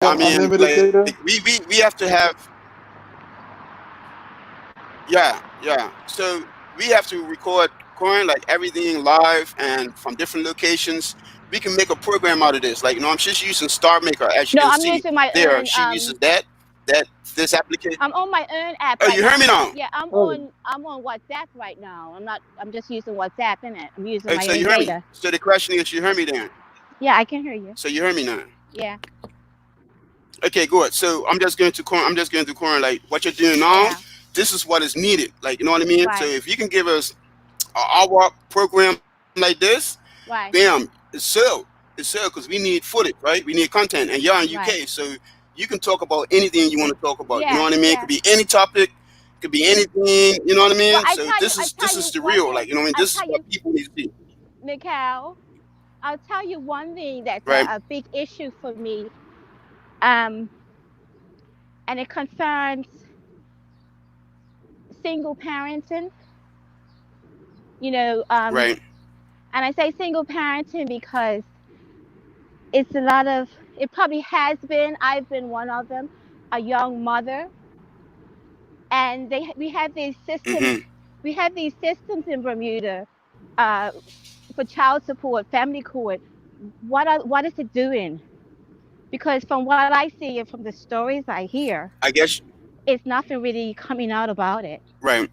I got mean, unlimited data? we have to have. Yeah. So we have to record coin like everything live and from different locations. We can make a program out of this. Like, I'm just using Star Maker, as you No, can I'm see using my there. own. She uses that this application. I'm on my own app Oh, right you hear now. me now? Yeah, I'm Oh, on. I'm on WhatsApp right now. I'm not. I'm just using WhatsApp in it. I'm using Oh, my so own you hear me? data. So the question is, you hear me then? Yeah, I can hear you. So you hear me now? Yeah, Okay, good. So I'm just going to coin. I'm just going to coin like what you're doing now. yeah, This is what is needed. Like, you know what I mean? So right, if you can give us an hour program like this, bam, right, it's sell because we need footage, right? We need content, and you're in UK, right. so you can talk about anything you want to talk about. You know Yeah, what I mean? It yeah. could be any topic, it could be anything. You know what I Well, mean? So this I is tell this you is the one real. thing. Like, you know what I mean? I This is tell what you, people need to see, Mikhail. I'll tell you one thing that's right? a big issue for me. Um, and it concerns single parenting. You know, Right. and I say single parenting because it's a lot of. It probably has been. I've been one of them, a young mother, and we have these systems. Mm-hmm. We have these systems in Bermuda uh, for child support, family court. What is it doing? Because from what I see and from the stories I hear, I guess. it's nothing really coming out about it. Right.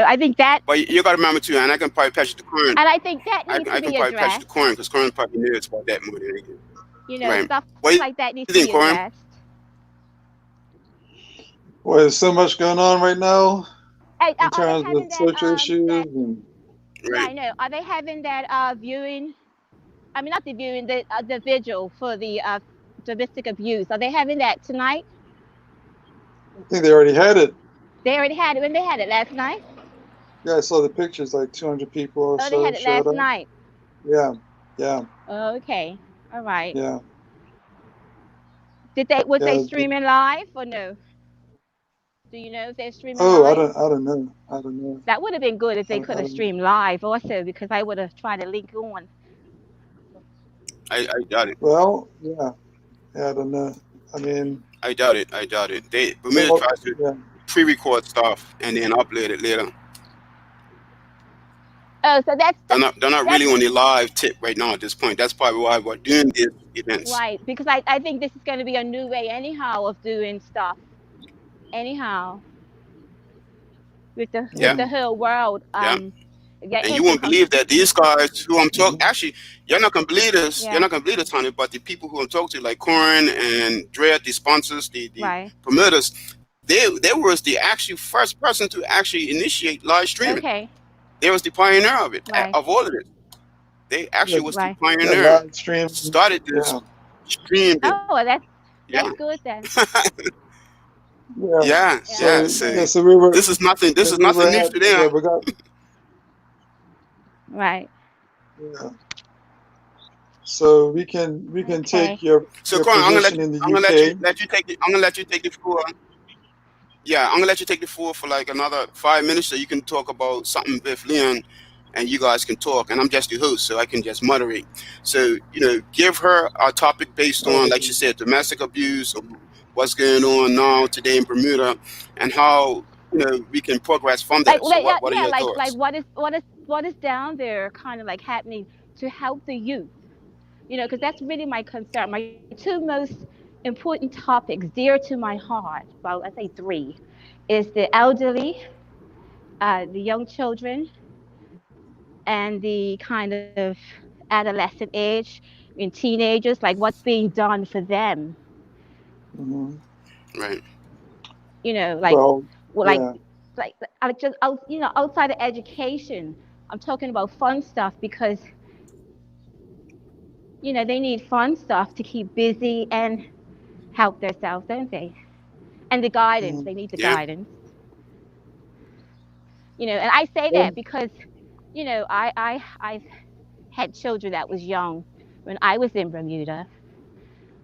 I think that, But you got to remember too, and I can probably patch the coin. and I think that needs to I can be probably patch the addressed. coin because coin probably knows about that more than anything. Right. Stuff What do you like that think, needs to coin? be addressed. boy, there's so much going on right now in Are they terms of having social issues that? and Yeah, Right. I know. Are they having that viewing? I mean, not the viewing, the vigil for the domestic abuse. Are they having that tonight? I think they already had it. They already had it when they had it last night. Yeah, I saw the pictures. Like 200 people or Oh, they so had it showed last up. night. Yeah, yeah, Oh, okay, all right. yeah, Was they yeah. streaming live or no? Do you know if they're streaming Oh, live? I don't know. I don't know. That would have been good if they could I have don't. streamed live also, because I would have tried to link on. I doubt it. Well, yeah, yeah. I don't know. I mean, I doubt it. I doubt it. Bermuda well, tries to yeah. pre-record stuff and then upload it later. Oh, so They're not that's really on the live tip right now at this point. That's probably why we're doing these events. right, because I think this is going to be a new way anyhow of doing stuff. Anyhow, with Yeah, the Mm, whole world yeah. getting And you into won't believe that these guys who I'm talking, mhm. actually, you're not gonna believe this. You're yeah, not gonna believe this, honey. But the people who I'm talking to, like Corn and Dread, the sponsors, the right, promoters, they was the actual first person to actually initiate live streaming. okay, They was the pioneer of it, right, of all of this. They Yeah, actually was the right. yeah. pioneer. Live stream. Started this, Yeah, streamed it. Oh, well, that's Yeah, good then. yeah. yeah, Yeah, yeah. So So yeah, so we were this is nothing. This yeah, is we nothing were new at to yeah them. we got right. yeah. So we can Okay. take So your Corn, position in the I'm gonna let you UK. take the I'm gonna let you take the floor. Yeah, I'm gonna let you take the floor for like another 5 minutes so you can talk about something with Leon and you guys can talk. And I'm just the host, so I can just moderate. So, give her a topic based on, like she Okay. said, domestic abuse, or what's going on now today in Bermuda, and how, we can progress from there. So Yeah, what are yeah, your like thoughts? what is down there kind of like happening to help the youth? Because that's really my concern. My two most important topics dear to my heart, well, I say three, is the elderly, the young children, and the kind of adolescent age and teenagers, like what's being done for them. Hmm. Right. Like, Well, well, yeah. I just out, outside of education, I'm talking about fun stuff because they need fun stuff to keep busy and help themselves, don't they? And the guidance, Hmm. they need the Yeah. guidance. And I say Well, that because I've had children that was young when I was in Bermuda.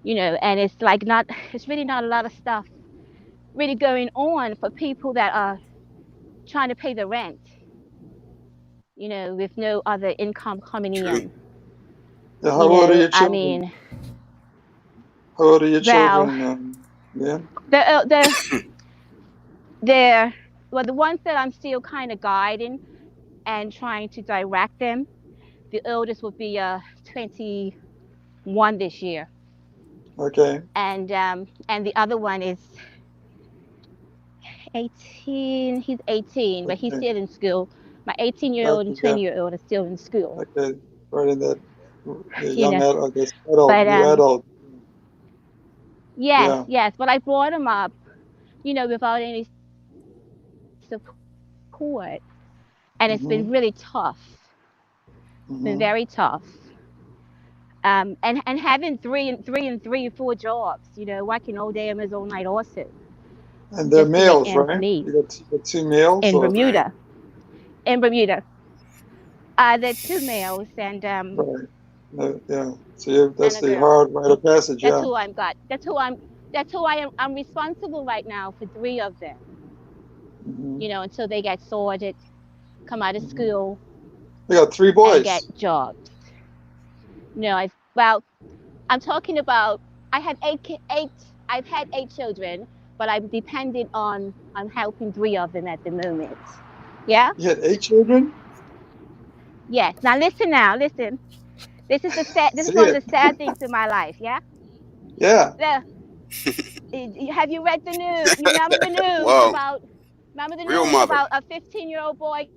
And it's like not it's really not a lot of stuff really going on for people that are trying to pay the rent, with no other income coming True. in. yeah, how old are your I children? mean, How old are your Well, children, yeah? the they're well, the ones that I'm still kind of guiding and trying to direct them. The oldest will be 21 this year, Okay, and the other one is 18. He's 18, but he's okay, still in school. My 18-year-old and okay, yeah, 20-year-old are still in school. okay. Right in that, the You young know, adult, I guess, adult, but new adult. yes, Yeah. yes. But I brought him up, without any support, and it's been really tough. Mm-hmm. It's been very Mm-hmm. tough. And having three and four jobs, working all day and all night also, And they're just to make males, ends right? meet You got two males, in or Right. Bermuda. In Bermuda, they're two males right? No, yeah. So you, and that's a the girl. hard rite of passage, That's yeah. who I'm got. That's who I am. I'm responsible right now for three of them. Mm-hmm. Until they get sorted, come out of Mm-hmm. school, You got three and get boys. jobs. I well, I'm talking about. I have eight. I've had 8 children, but I'm dependent on helping three of them at the moment. Yeah. You had 8 children. Yes. Now listen. Now listen. This is the sad. This is See one of it? the sad things in my life. Yeah. Yeah. The, have you read the news? You remember the news Wow. about? Remember the Real news mother. about a 15-year-old boy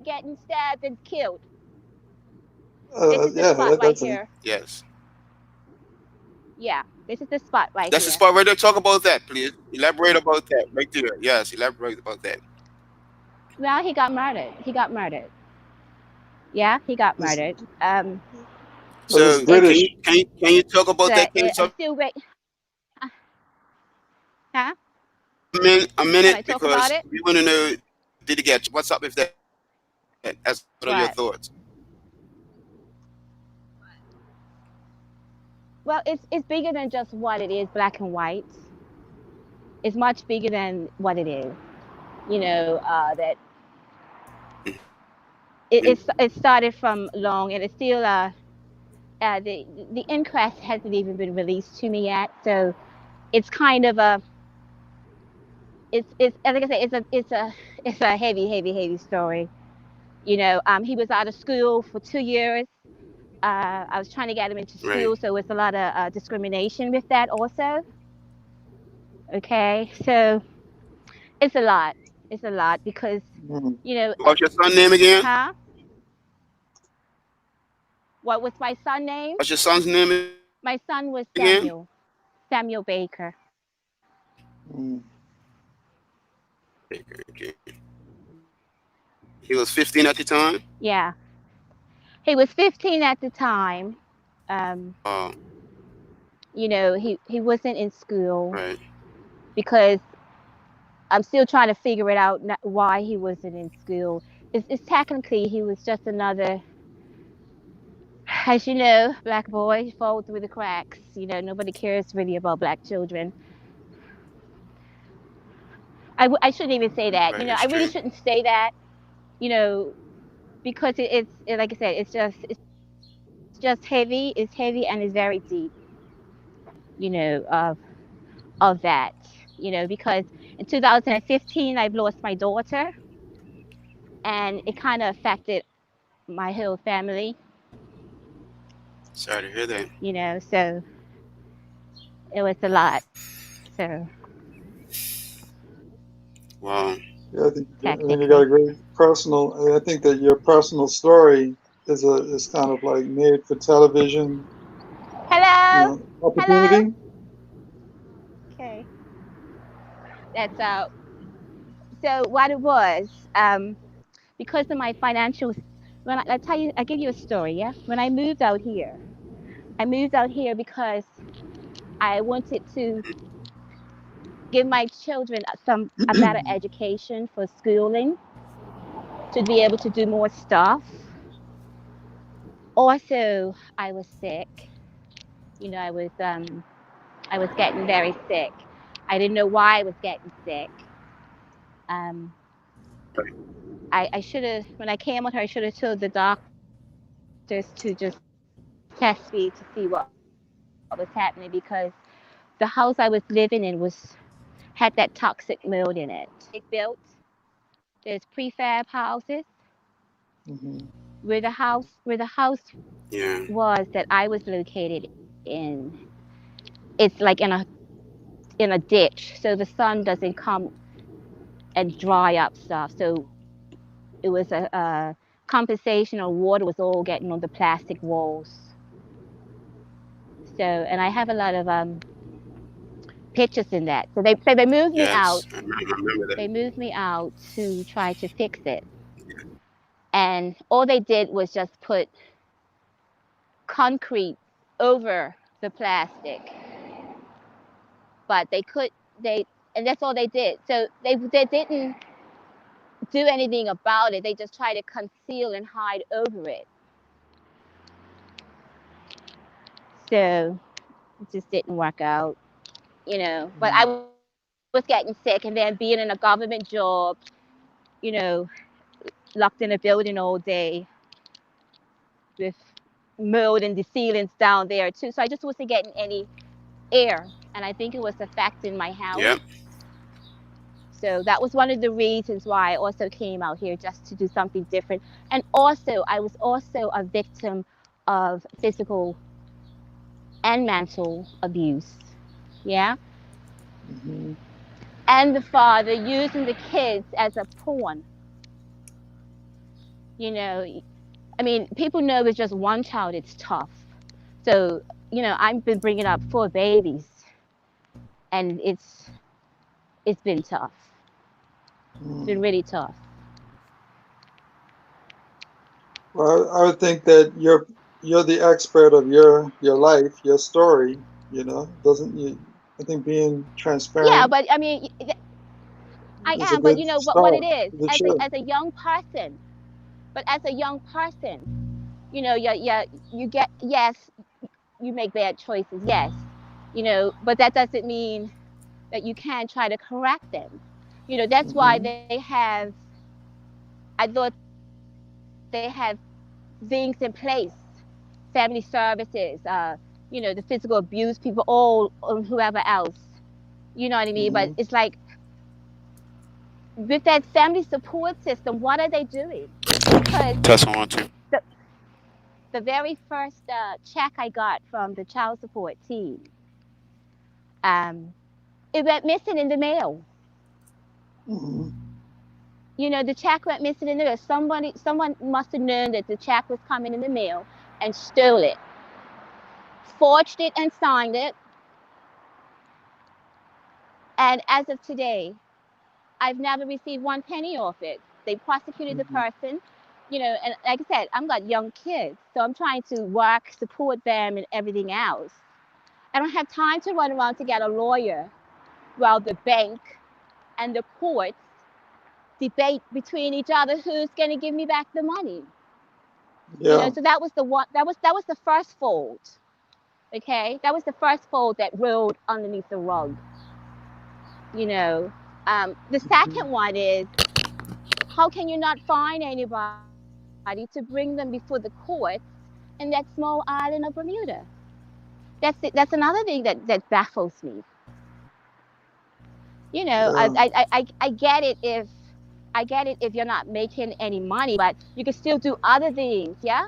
getting stabbed and killed? This is the spot right Yeah. here. That's a. Yes. Yeah. This is the spot right here. That's the spot right there. Talk about that, please. Elaborate about that right there. Yes, elaborate about that. Well, he got murdered. He got murdered. Yeah, he got This, murdered. well, this So It's British. can you talk about that? Can you I'm talk still wait. Uh, huh? a Can minute I talk about because it? we want to know, did he get? What's up with that? As what are your thoughts? What? Well, it's bigger than just what it is, black and white. It's much bigger than what it is. That it started from long, and it's still the inquest hasn't even been released to me yet. So it's kind of a it's like I say, it's a heavy story. He was out of school for 2 years. I was trying to get him into Right. school, so it's a lot of discrimination with that also. Okay, so it's a lot. It's a lot because Mm, you know, uh, What's your son name again? huh? What was my son name? What's your son's name again? My son was Samuel Baker. mm. Okay. He was 15 at the time. Yeah, he was 15 at the time. Um, he wasn't in school Right. because I'm still trying to figure it out why he wasn't in school. It's technically he was just another, as you know, black boy fall through the cracks. Nobody cares really about black children. I shouldn't even say that. Right. I That's really true. shouldn't say that. You know, because like I said, it's just heavy. It's heavy and it's very deep. You know, of of that. Because in 2015 I've lost my daughter, and it kind of affected my whole family. Sorry to hear that. So it was a lot. So Wow. Yeah, I think you got a technically, great personal. I think that your personal story is kind of like made for television, hello, hello. opportunity. Okay, that's so what it was. Because of my financial, I tell you, I give you a story. Yeah, when I moved out here because I wanted to give my children a better education for schooling, to be able to do more stuff. Also, I was sick. I was getting very sick. I didn't know why I was getting sick. Um, I should have, when I came with her, I should have told the doctors to just test me to see what was wrong with me. was happening because the house I was living in was had that toxic mold in it. Built. There's prefab houses Hmm. where the house Yeah. was that I was located in. It's like in a ditch, so the sun doesn't come and dry up stuff. So it was a compensation, or water was all getting on the plastic walls. So, and I have a lot of pictures in that. So they moved me out. Yes. I remember They that. moved me out to try to fix it, and all they did was just put concrete over the plastic, but they and that's all they did. So they didn't do anything about it. They just tried to conceal and hide over it. So it just didn't work out, But I was getting sick, and then being in a government job, you know, locked in a building all day with mold in the ceilings down there too. So I just wasn't getting any air, and I think it was affecting my house. Yep. So that was one of the reasons why I also came out here, just to do something different. And also, I was also a victim of physical and mental abuse. Yeah. Hmm. And the father using the kids as a pawn. You know, I mean, people know with just one child it's tough. So, I've been bringing up four babies, and it's been tough. It's been Mm. really tough. Well, I would think that you're the expert of your life, your story. Doesn't you? I think being Yeah, transparent but I mean, I is a am. But good you know what it start. is, It should. as a young person. But as a young person, you get, yes, you make bad choices, yes, but that doesn't mean that you can't try to correct them. That's why Hmm. they have. I thought they have things in place, family services, the physical abuse people, all whoever else. You know what I mean? But it's Hmm. like, with that family support system, what are they doing? Because Test one, two. the the very first check I got from the child support team, um, it went missing in the mail. Hmm. The check went missing in the mail. Someone must have known that the check was coming in the mail and stole it, forged it, and signed it. And as of today, I've never received one penny off it. They prosecuted the Hmm. person, and like I said, I've got young kids, so I'm trying to work, support them, and everything else. I don't have time to run around to get a lawyer while the bank and the courts debate between each other who's going to give me back the money. Yeah. So that was the one. That was the first fold. Okay, that was the first fold that rolled underneath the rug. You know, the Hmm. second one is, how can you not find anybody to bring them before the courts in that small island of Bermuda? That's another thing that baffles me. Yeah. I get it if you're not making any money, but you can still do other things, yeah.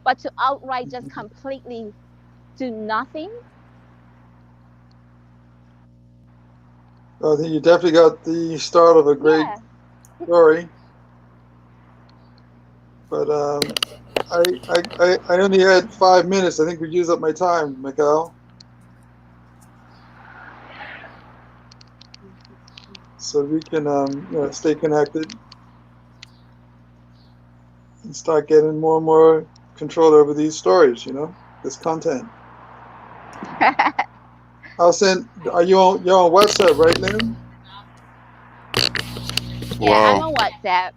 But to outright just Hmm. completely do nothing, I think you definitely got the start of a great yeah. story, but I only had 5 minutes. I think we used up my time, Mikhail. So we can stay connected and start getting more and more control over these stories. This content. I'll send. Are you on? You're on WhatsApp, right, Lynn? Yeah, I'm Wow. on WhatsApp.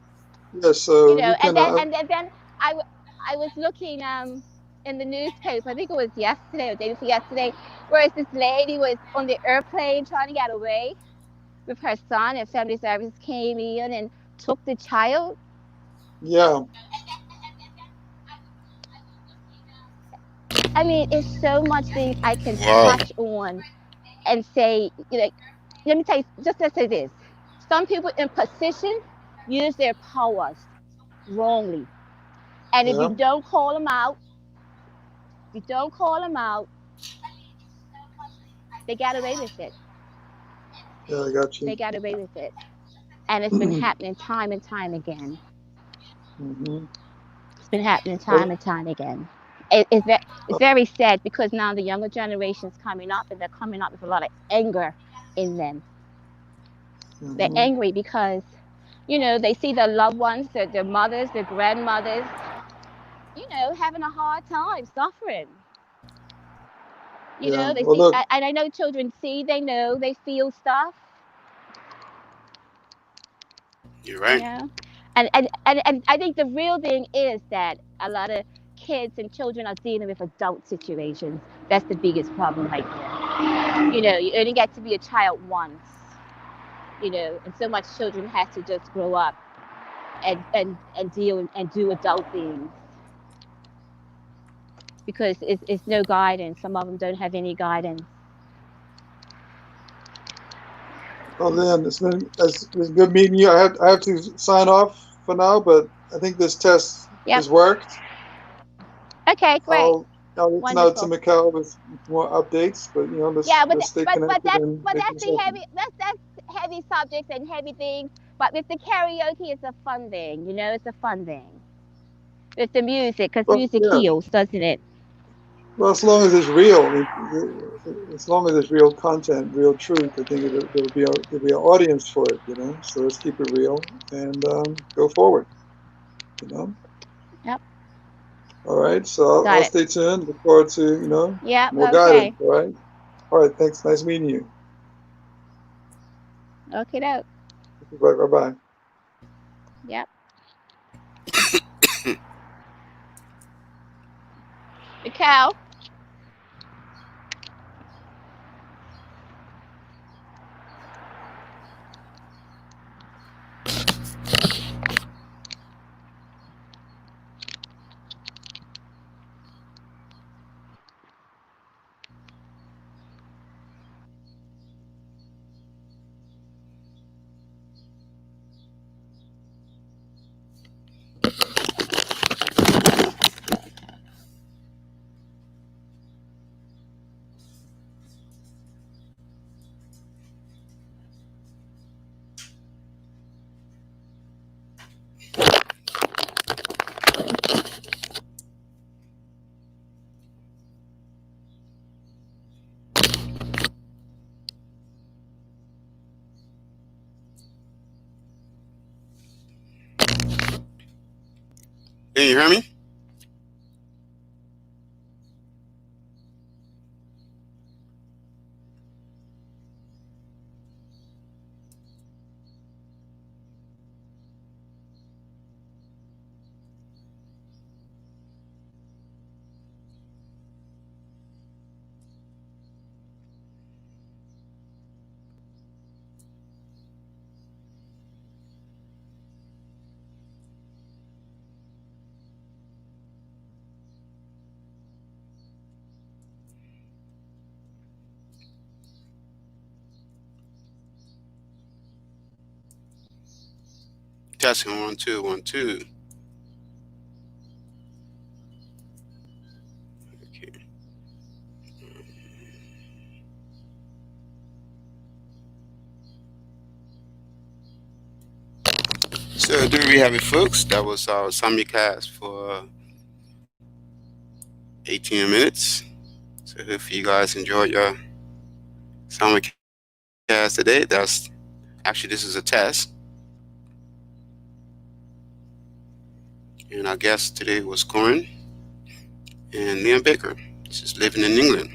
Yes. So we And can. then I was looking in the newspaper. I think it was yesterday or day before yesterday, whereas this lady was on the airplane trying to get away with her son, and family services came in and took the child. Yeah. I mean, it's so much things I can Wow. touch on and say, let me tell you, just let's say this. Some people in position use their powers wrongly. And if Yeah, you don't call them out, if you don't call them out, they got away with it. yeah, I got you. They got away with it. And it's been happening time and time again. Hmm. It's been happening time Well, and time again. It's very sad because now the younger generation's coming up and they're coming up with a lot of anger in them. They're hmm. angry because, they see their loved ones, their mothers, their grandmothers, having a hard time, suffering. Yeah. They Well, see, look. and I know children see, they know, they feel stuff, You're you right. know. And I think the real thing is that a lot of kids and children are dealing with adult situations. That's the biggest problem right there. You only get to be a child once, and so much children have to just grow up and deal and do adult things because it's no guidance. Some of them don't have any guidance. Well, then it's been good meeting you. I have to sign off for now, but I think this test Yep. has worked. Okay, great. I'll listen out to Wonderful. Mikhail with more updates. But Yeah, but let's stay but connected that's and but make that's this the happen. heavy that's heavy subjects and heavy things. But with the karaoke, it's a fun thing. It's a fun thing. With the music, because Well, music yeah. heals, doesn't it? Well, as long as it's real, as long as it's real content, real truth, I think there'll be an audience for it. So let's keep it real and go forward. You know. Yep. All right. So I'll Got it. stay tuned. Look forward to Yep. more guidance. Okay. All right. All right. Thanks. Nice meeting you. Okay. Doke. Bye. Bye. Bye. Yep. Mikhail. Can you hear me? Testing 1 2 1 2. Okay. So there we have it, folks. That was our simulcast for 18 minutes. So hopefully you guys enjoyed your simulcast today. This is a test, and our guest today was Corin and Liam Baker. This is living in England.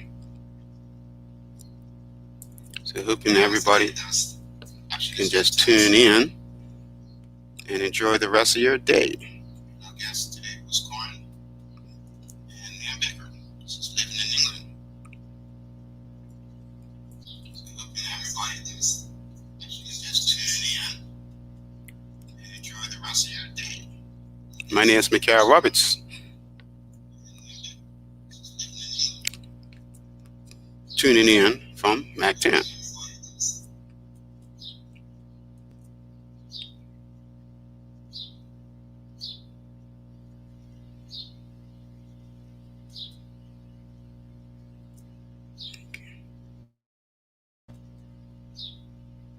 So hoping everybody can just tune in and enjoy the rest of your day. Our guest today was Corin and Liam Baker. This is living in England. So hoping everybody can just tune in and enjoy the rest of your day. My name is Mikhail Roberts. tuning in from Mac 10.